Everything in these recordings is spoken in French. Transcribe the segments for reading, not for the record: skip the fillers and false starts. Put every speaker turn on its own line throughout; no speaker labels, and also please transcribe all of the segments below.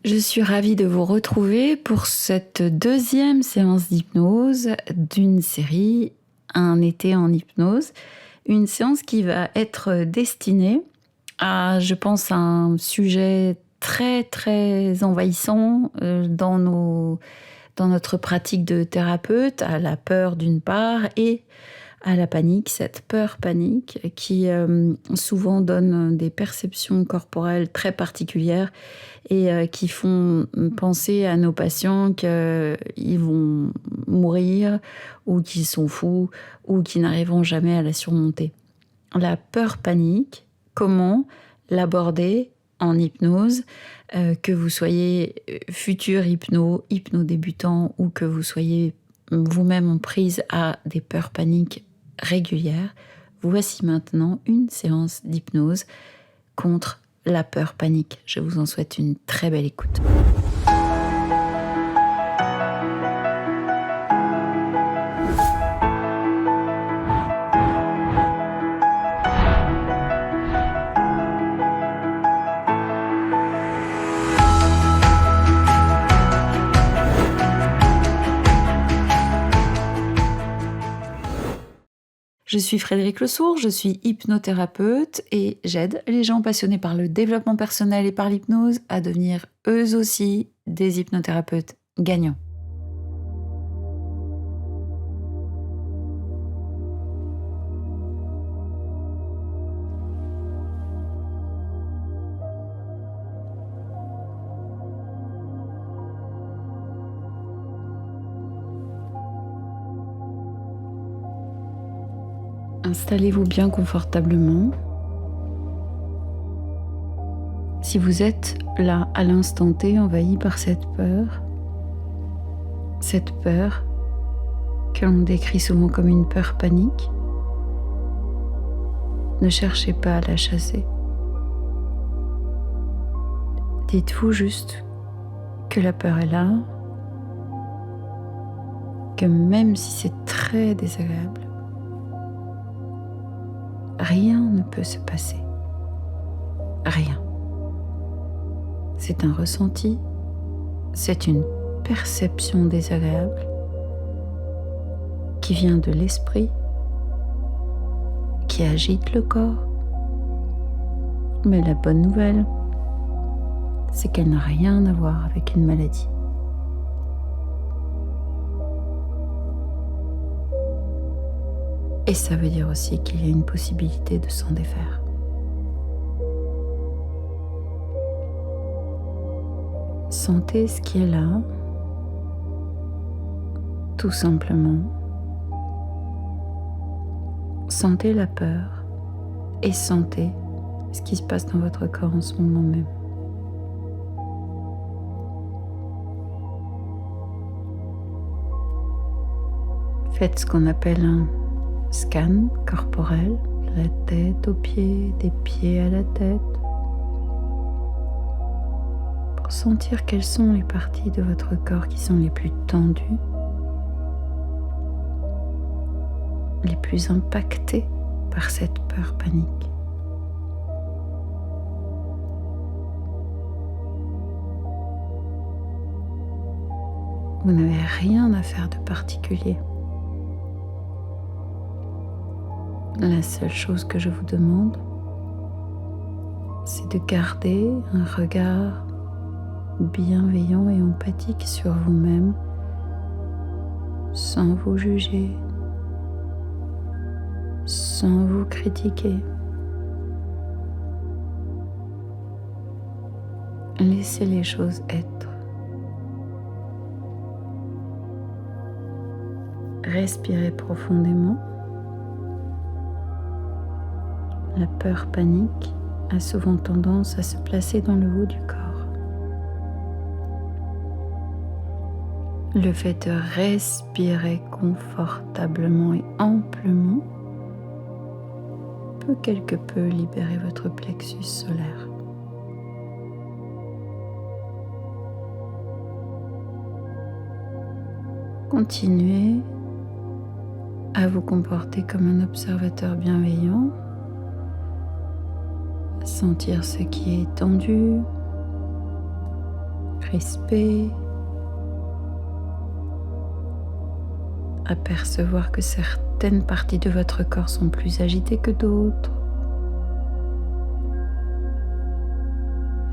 Je suis ravie de vous retrouver pour cette deuxième séance d'hypnose d'une série Un été en hypnose. Une séance qui va être destinée à, je pense, un sujet très très envahissant dans notre pratique de thérapeute, à la peur d'une part et à la panique, cette peur-panique qui souvent donne des perceptions corporelles très particulières et qui font penser à nos patients qu'ils vont mourir ou qu'ils sont fous ou qu'ils n'arriveront jamais à la surmonter. La peur-panique, comment l'aborder en hypnose, que vous soyez futur hypno-débutant ou que vous soyez vous-même en prise à des peurs-paniques régulières. Voici maintenant une séance d'hypnose contre la peur-panique. Je vous en souhaite une très belle écoute. Je suis Frédérique Lesourd, je suis hypnothérapeute et j'aide les gens passionnés par le développement personnel et par l'hypnose à devenir eux aussi des hypnothérapeutes gagnants. Installez-vous bien confortablement. Si vous êtes là à l'instant T envahi par cette peur que l'on décrit souvent comme une peur panique, ne cherchez pas à la chasser. Dites-vous juste que la peur est là, que même si c'est très désagréable, rien ne peut se passer. Rien. C'est un ressenti, c'est une perception désagréable qui vient de l'esprit, qui agite le corps. Mais la bonne nouvelle, c'est qu'elle n'a rien à voir avec une maladie. Et ça veut dire aussi qu'il y a une possibilité de s'en défaire. Sentez ce qui est là, tout simplement. Sentez la peur et sentez ce qui se passe dans votre corps en ce moment même. Faites ce qu'on appelle un scan corporel, de la tête aux pieds, des pieds à la tête, pour sentir quelles sont les parties de votre corps qui sont les plus tendues, les plus impactées par cette peur panique. Vous n'avez rien à faire de particulier. La seule chose que je vous demande, c'est de garder un regard bienveillant et empathique sur vous-même, sans vous juger, sans vous critiquer. Laissez les choses être. Respirez profondément. La peur panique a souvent tendance à se placer dans le haut du corps. Le fait de respirer confortablement et amplement peut quelque peu libérer votre plexus solaire. Continuez à vous comporter comme un observateur bienveillant, à sentir ce qui est tendu, crispé, apercevoir que certaines parties de votre corps sont plus agitées que d'autres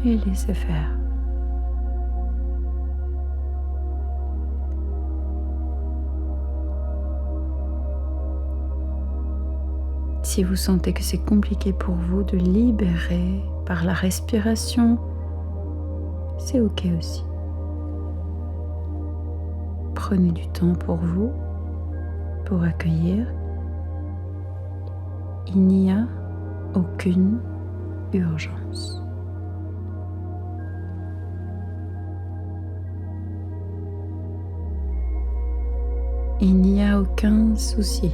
et laissez faire. Si vous sentez que c'est compliqué pour vous de libérer par la respiration, c'est ok aussi. Prenez du temps pour vous, pour accueillir. Il n'y a aucune urgence. Il n'y a aucun souci.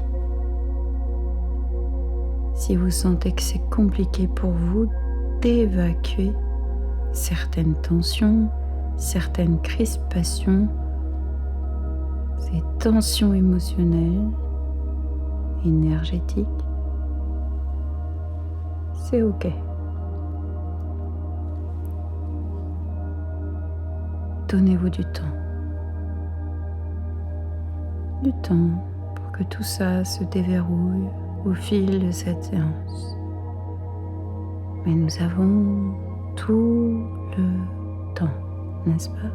Si vous sentez que c'est compliqué pour vous d'évacuer certaines tensions, certaines crispations, ces tensions émotionnelles, énergétiques, c'est ok. Donnez-vous du temps. Du temps pour que tout ça se déverrouille au fil de cette séance. Mais nous avons tout le temps, n'est-ce pas?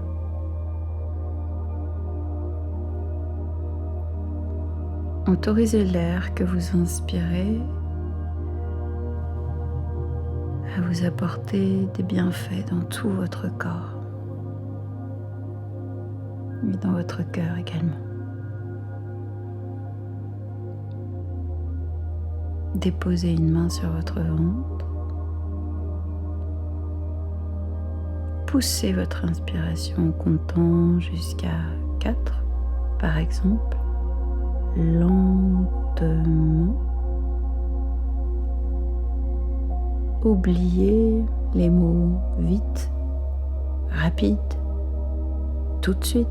Autorisez l'air que vous inspirez à vous apporter des bienfaits dans tout votre corps et dans votre cœur également. Déposez une main sur votre ventre. Poussez votre inspiration en comptant jusqu'à 4, par exemple, lentement. Oubliez les mots vite, rapide, tout de suite.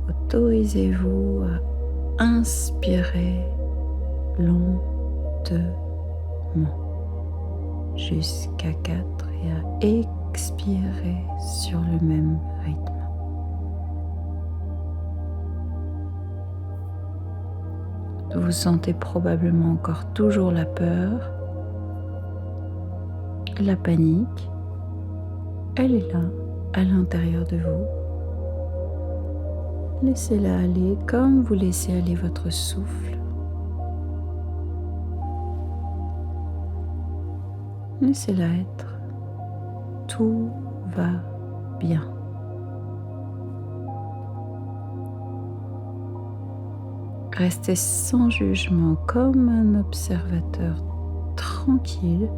Autorisez-vous à inspirer lentement jusqu'à 4 et à expirer sur le même rythme. Vous sentez probablement encore toujours la peur, la panique. Elle est là, à l'intérieur de vous. Laissez-la aller comme vous laissez aller votre souffle. Laissez-la être. Tout va bien. Restez sans jugement comme un observateur tranquille.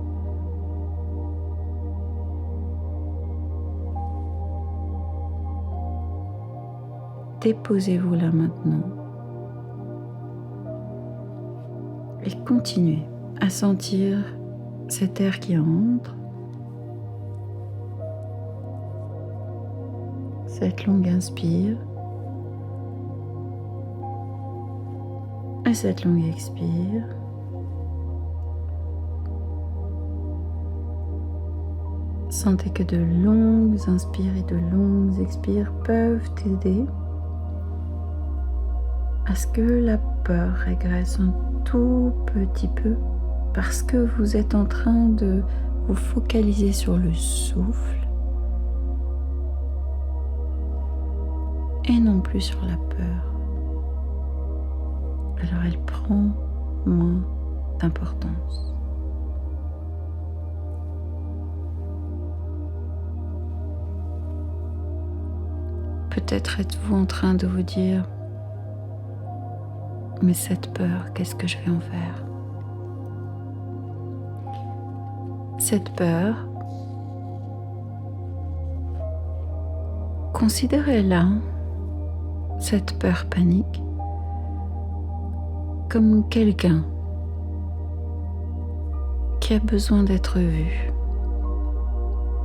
Déposez-vous là maintenant et continuez à sentir cet air qui entre, cette longue inspire et cette longue expire. Sentez que de longues inspires et de longues expires peuvent t'aider à ce que la peur régresse un tout petit peu parce que vous êtes en train de vous focaliser sur le souffle et non plus sur la peur. Alors elle prend moins d'importance. Peut-être êtes-vous en train de vous dire: mais cette peur, qu'est-ce que je vais en faire? Cette peur, considérez-la, cette peur panique, comme quelqu'un qui a besoin d'être vu,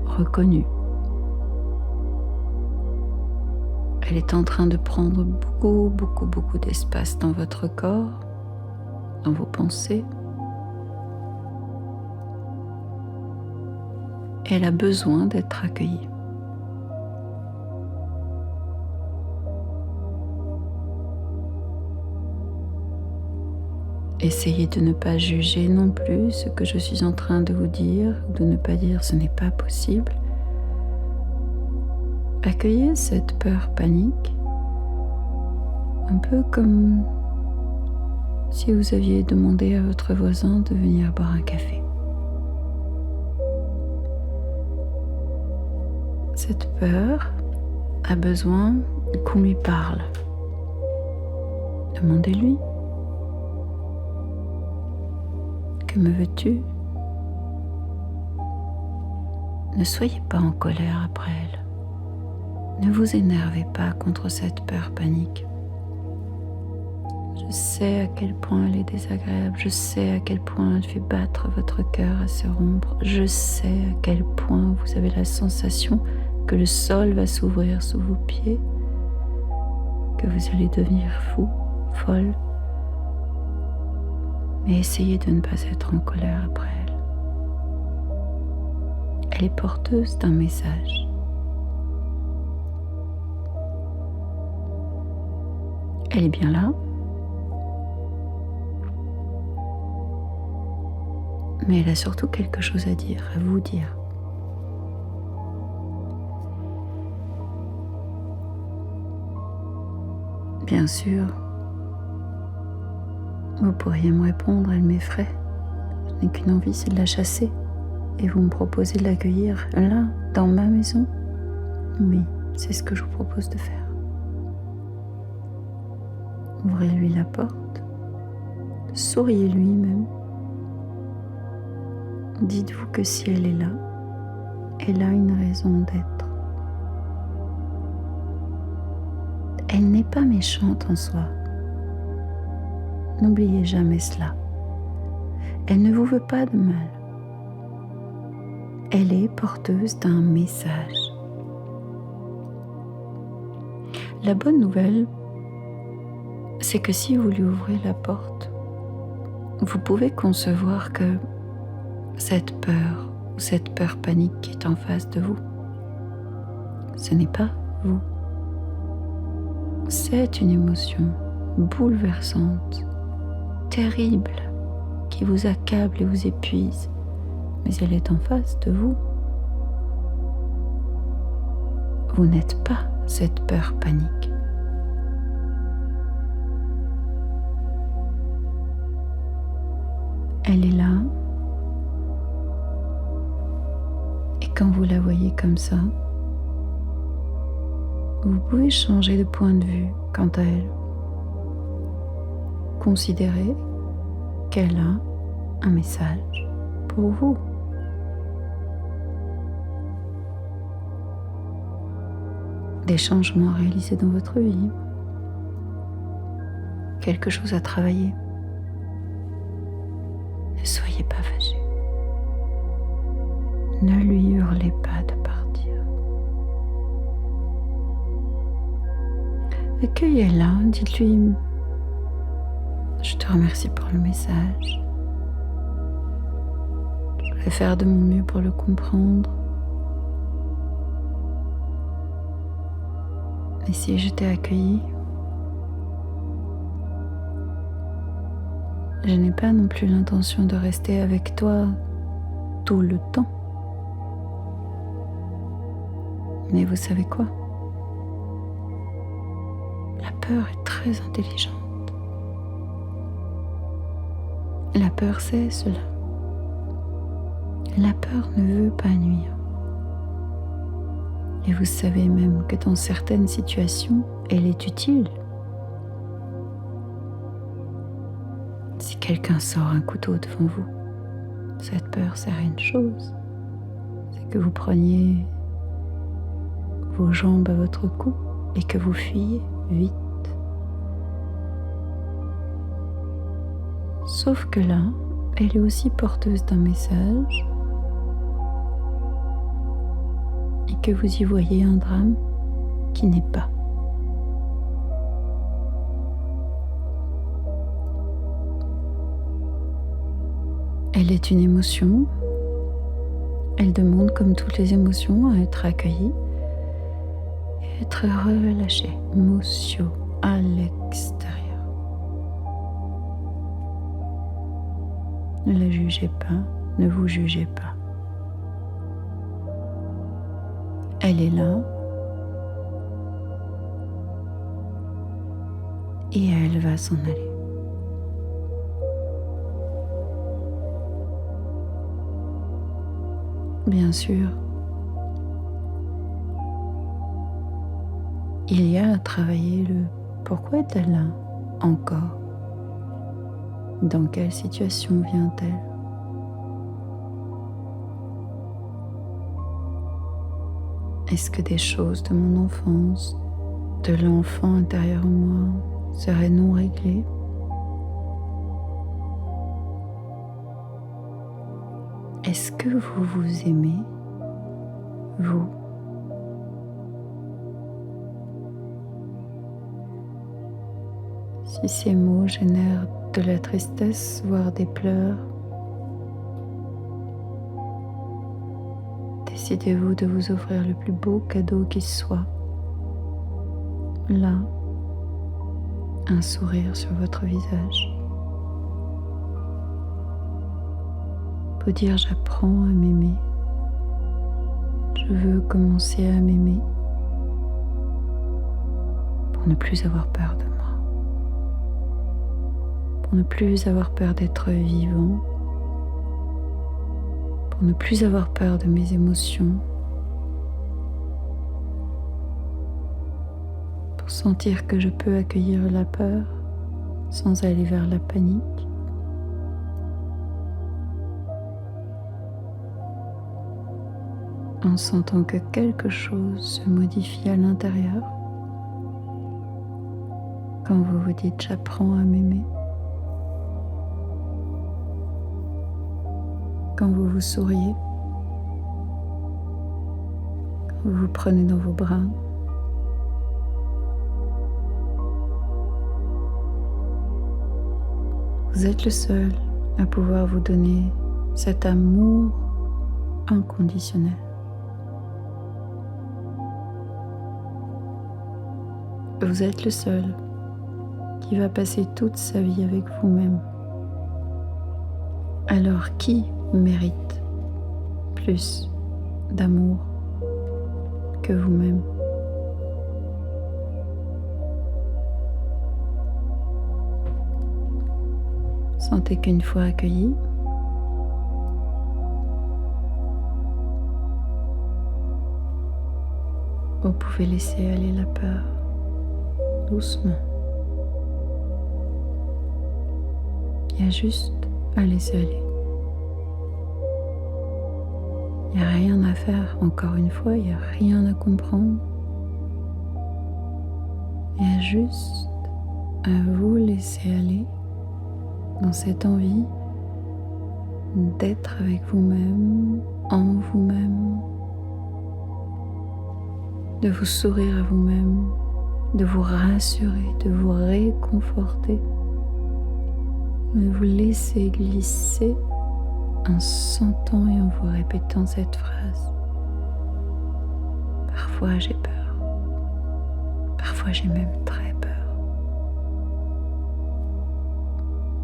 reconnu. Elle est en train de prendre beaucoup d'espace dans votre corps, dans vos pensées. Elle a besoin d'être accueillie. Essayez de ne pas juger non plus ce que je suis en train de vous dire, ou de ne pas dire ce n'est pas possible. Accueillez cette peur panique, un peu comme si vous aviez demandé à votre voisin de venir boire un café. Cette peur a besoin qu'on lui parle. Demandez-lui. Que me veux-tu? Ne soyez pas en colère après elle. Ne vous énervez pas contre cette peur panique. Je sais à quel point elle est désagréable. Je sais à quel point elle fait battre votre cœur à se rompre. Je sais à quel point vous avez la sensation que le sol va s'ouvrir sous vos pieds, que vous allez devenir fou, folle. Mais essayez de ne pas être en colère après elle. Elle est porteuse d'un message. Elle est bien là, mais elle a surtout quelque chose à dire, à vous dire. Bien sûr, vous pourriez me répondre, elle m'effraie. Je n'ai qu'une envie, c'est de la chasser. Et vous me proposez de l'accueillir là, dans ma maison? Oui, c'est ce que je vous propose de faire. Ouvrez-lui la porte, souriez-lui même. Dites-vous que si elle est là, elle a une raison d'être. Elle n'est pas méchante en soi. N'oubliez jamais cela. Elle ne vous veut pas de mal. Elle est porteuse d'un message. La bonne nouvelle, c'est que si vous lui ouvrez la porte, vous pouvez concevoir que cette peur ou cette peur panique qui est en face de vous, ce n'est pas vous. C'est une émotion bouleversante, terrible, qui vous accable et vous épuise, mais elle est en face de vous. Vous n'êtes pas cette peur panique. Elle est là, et quand vous la voyez comme ça, vous pouvez changer de point de vue quant à elle. Considérez qu'elle a un message pour vous. Des changements à réaliser dans votre vie. Quelque chose à travailler. Ne soyez pas fâché. Ne lui hurlez pas de partir. Accueillez-la, dites-lui: je te remercie pour le message. Je vais faire de mon mieux pour le comprendre. Et si je t'ai accueilli, je n'ai pas non plus l'intention de rester avec toi tout le temps. Mais vous savez quoi? La peur est très intelligente. La peur sait cela. La peur ne veut pas nuire. Et vous savez même que dans certaines situations, elle est utile. Si quelqu'un sort un couteau devant vous, cette peur sert à une chose, c'est que vous preniez vos jambes à votre cou et que vous fuyiez vite. Sauf que là, elle est aussi porteuse d'un message et que vous y voyez un drame qui n'est pas. Elle est une émotion. Elle demande, comme toutes les émotions, à être accueillie et être relâchée. Émotion à l'extérieur. Ne la jugez pas, ne vous jugez pas. Elle est là et elle va s'en aller. Bien sûr, il y a à travailler le pourquoi est-elle là encore? Dans quelle situation vient-elle? Est-ce que des choses de mon enfance, de l'enfant intérieur en moi, seraient non réglées? Est-ce que vous vous aimez, vous? Si ces mots génèrent de la tristesse, voire des pleurs, décidez-vous de vous offrir le plus beau cadeau qui soit. Là, un sourire sur votre visage. Pour dire j'apprends à m'aimer. Je veux commencer à m'aimer pour ne plus avoir peur de moi. Pour ne plus avoir peur d'être vivant. Pour ne plus avoir peur de mes émotions. Pour sentir que je peux accueillir la peur sans aller vers la panique. En sentant que quelque chose se modifie à l'intérieur. Quand vous vous dites j'apprends à m'aimer. Quand vous vous souriez. Quand vous vous prenez dans vos bras. Vous êtes le seul à pouvoir vous donner cet amour inconditionnel. Vous êtes le seul qui va passer toute sa vie avec vous-même. Alors qui mérite plus d'amour que vous-même? Sentez qu'une fois accueilli, vous pouvez laisser aller la peur doucement. Il y a juste à laisser aller. Il n'y a rien à faire, encore une fois, il n'y a rien à comprendre. Il y a juste à vous laisser aller dans cette envie d'être avec vous-même, en vous-même, de vous sourire à vous-même, de vous rassurer, de vous réconforter, de vous laisser glisser en sentant et en vous répétant cette phrase. Parfois j'ai peur, parfois j'ai même très peur.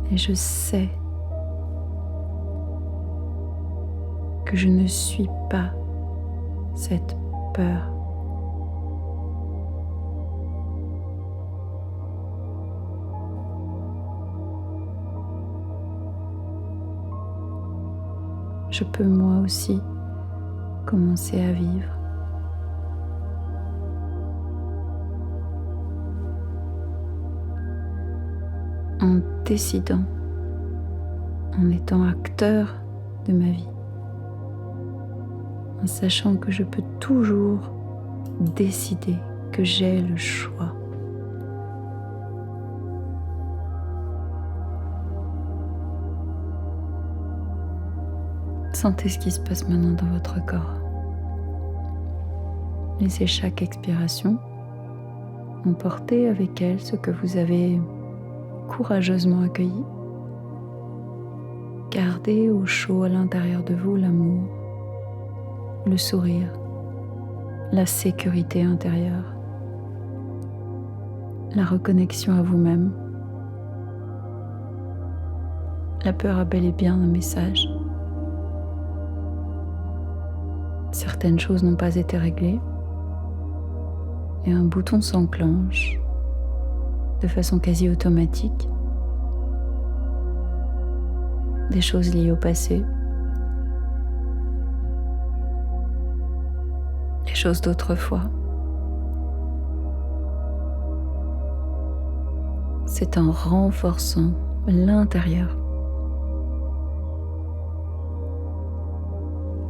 Et je sais que je ne suis pas cette peur. Je peux moi aussi commencer à vivre. En décidant, en étant acteur de ma vie, en sachant que je peux toujours décider, que j'ai le choix. Sentez ce qui se passe maintenant dans votre corps. Laissez chaque expiration emporter avec elle ce que vous avez courageusement accueilli. Gardez au chaud à l'intérieur de vous l'amour, le sourire, la sécurité intérieure, la reconnexion à vous-même, La peur a bel et bien un message. Certaines choses n'ont pas été réglées et un bouton s'enclenche de façon quasi automatique. Des choses liées au passé, des choses d'autrefois. C'est en renforçant l'intérieur,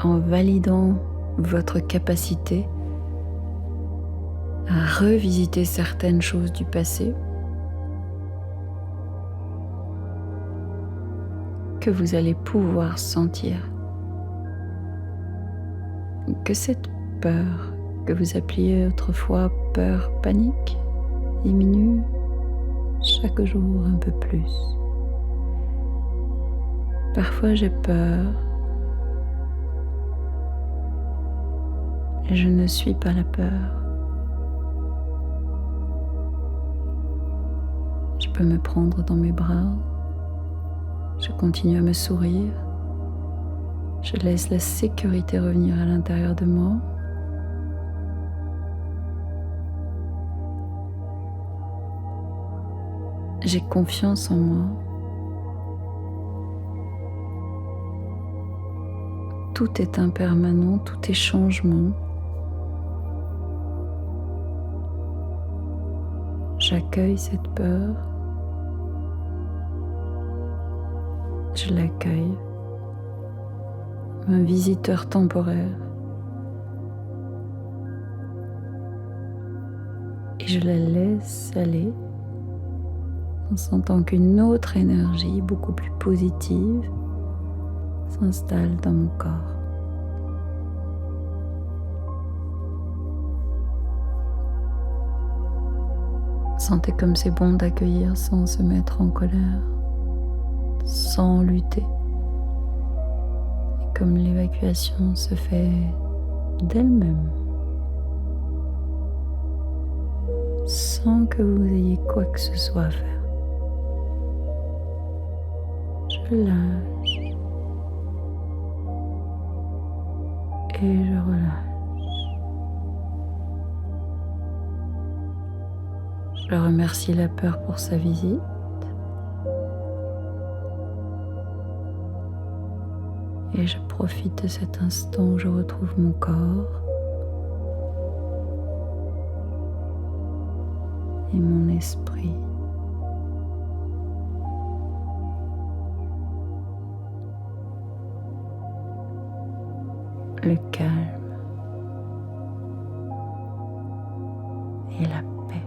en validant votre capacité à revisiter certaines choses du passé, que vous allez pouvoir sentir que cette peur que vous appeliez autrefois peur panique diminue chaque jour un peu plus. Parfois j'ai peur et je ne suis pas la peur. Je peux me prendre dans mes bras, je continue à me sourire, je laisse la sécurité revenir à l'intérieur de moi. J'ai confiance en moi. Tout est impermanent, tout est changement. J'accueille cette peur. Je l'accueille. Un visiteur temporaire. Et je la laisse aller en sentant qu'une autre énergie beaucoup plus positive s'installe dans mon corps. Sentez comme c'est bon d'accueillir sans se mettre en colère, sans lutter. Et comme l'évacuation se fait d'elle-même, sans que vous ayez quoi que ce soit à faire. Je lâche et je relâche. Je remercie la peur pour sa visite. Et je profite de cet instant où je retrouve mon corps et mon esprit. Le calme et la paix.